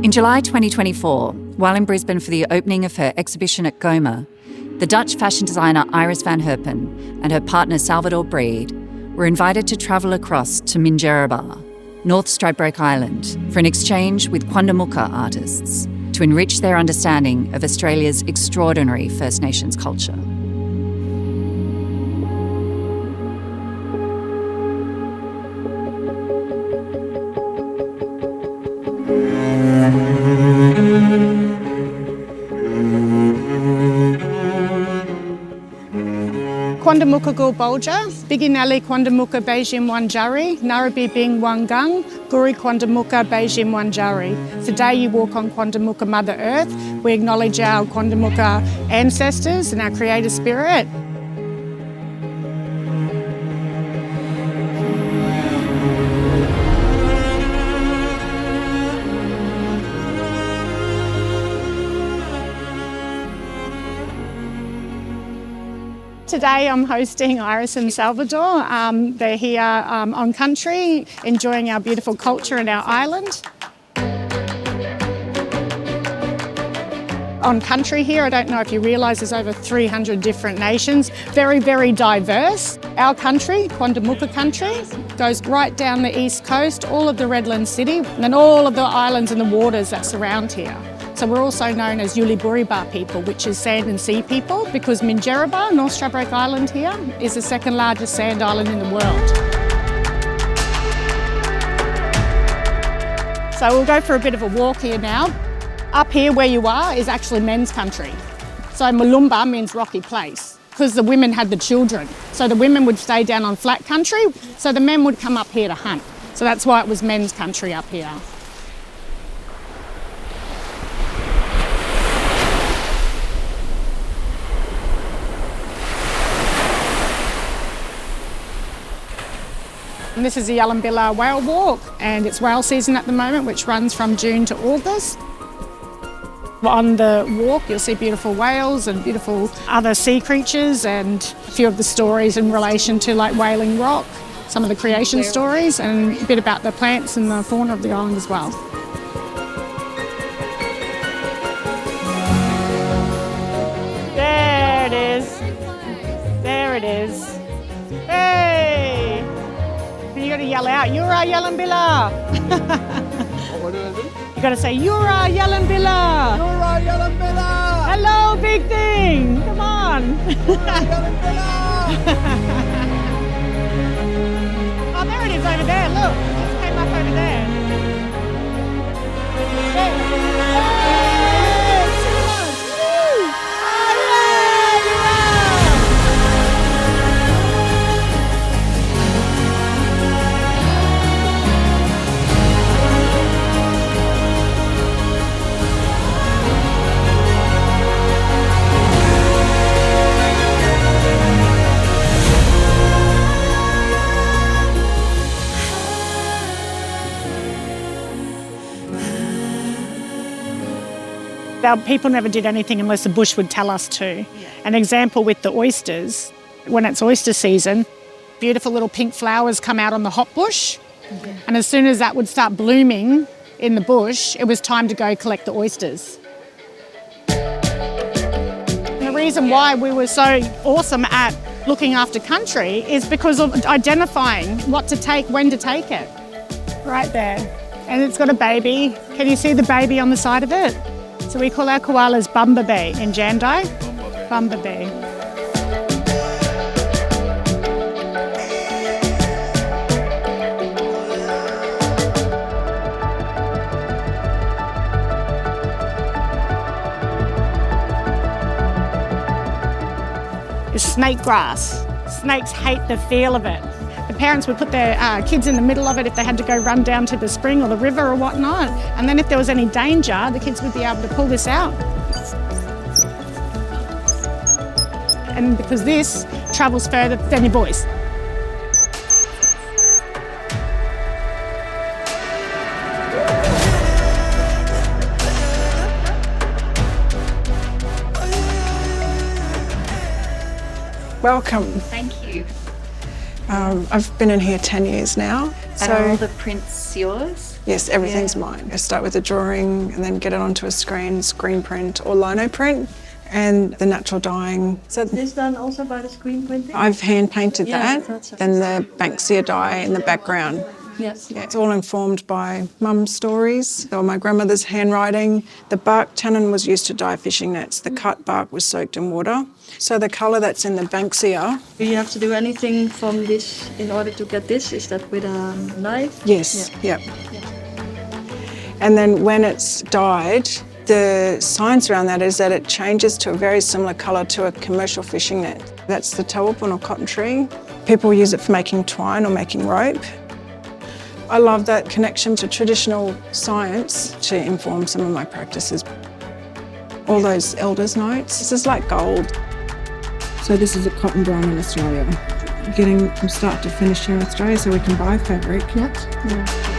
In July 2024, while in Brisbane for the opening of her exhibition at GOMA, the Dutch fashion designer Iris van Herpen and her partner Salvador Breed were invited to travel across to Minjerribah, North Stradbroke Island, for an exchange with Quandamooka artists to enrich their understanding of Australia's extraordinary First Nations culture. Quandamooka Bulja, Biginali Quandamooka Beijim Wanjari, Narabi Bing Wangang, Guri Quandamooka Beijim Wanjari. Today you walk on Quandamooka Mother Earth. We acknowledge our Quandamooka ancestors and our creator spirit. Today I'm hosting Iris and Salvador. They're here on country, enjoying our beautiful culture and our island. On country here, I don't know if you realise there's over 300 different nations, very, very diverse. Our country, Quandamooka country, goes right down the east coast, all of the Redland City, and then all of the islands and the waters that surround here. So we're also known as Minjerribah people, which is sand and sea people, because Minjerribah, North Stradbroke Island here, is the second largest sand island in the world. So we'll go for a bit of a walk here now. Up here where you are is actually men's country. So Mulumba means rocky place, because the women had the children. So the women would stay down on flat country, so the men would come up here to hunt. So that's why it was men's country up here. And this is the Yallumbilla Whale Walk, and it's whale season at the moment, which runs from June to August. On the walk, you'll see beautiful whales and beautiful other sea creatures, and a few of the stories in relation to like Whaling Rock, some of the creation stories, and a bit about the plants and the fauna of the island as well. There it is. There it is. Hey! You got to yell out, "Yura Yallumbilla!" What do I do? You got to say, "Yura Yallumbilla!" Yura Yallumbilla! Hello, big thing! Come on! Yura Yallumbilla! Oh, there it is over there. Look, it just came up over there. Our people never did anything unless the bush would tell us to. An example with the oysters, when it's oyster season, beautiful little pink flowers come out on the hot bush, and as soon as that would start blooming in the bush, it was time to go collect the oysters. And the reason why we were so awesome at looking after country is because of identifying what to take, when to take it. Right there. And it's got a baby. Can you see the baby on the side of it? So we call our Koalas Bumbee in Jandai. Bumbee. It's snake grass. Snakes hate the feel of it. The parents would put their kids in the middle of it if they had to go run down to the spring or the river or whatnot. And then if there was any danger, the kids would be able to pull this out. And because this travels further than your voice. Welcome. Thank you. I've been in here 10 years now. And are all the prints yours? Yes, everything's mine. I start with a drawing and then get it onto a screen print or lino print, and the natural dyeing. So Is this done also by the screen printing? I've hand painted Yeah, that, that's then the Banksia dye in the background. Yes. Yeah, it's all informed by mum's stories or my grandmother's handwriting. The bark tannin was used to dye fishing nets. The cut bark was soaked in water. So the colour that's in the Banksia. Do you have to do anything from this in order to get this? Is that with a knife? Yes, Yeah. yep. And then when it's dyed, the science around that is that it changes to a very similar colour to a commercial fishing net. That's the tawapun or cotton tree. People use it for making twine or making rope. I love that connection to traditional science to inform some of my practices. All those elders' notes, this is like gold. So this is a cotton drum in Australia. Getting from start to finish here in Australia so we can buy fabric. Yeah.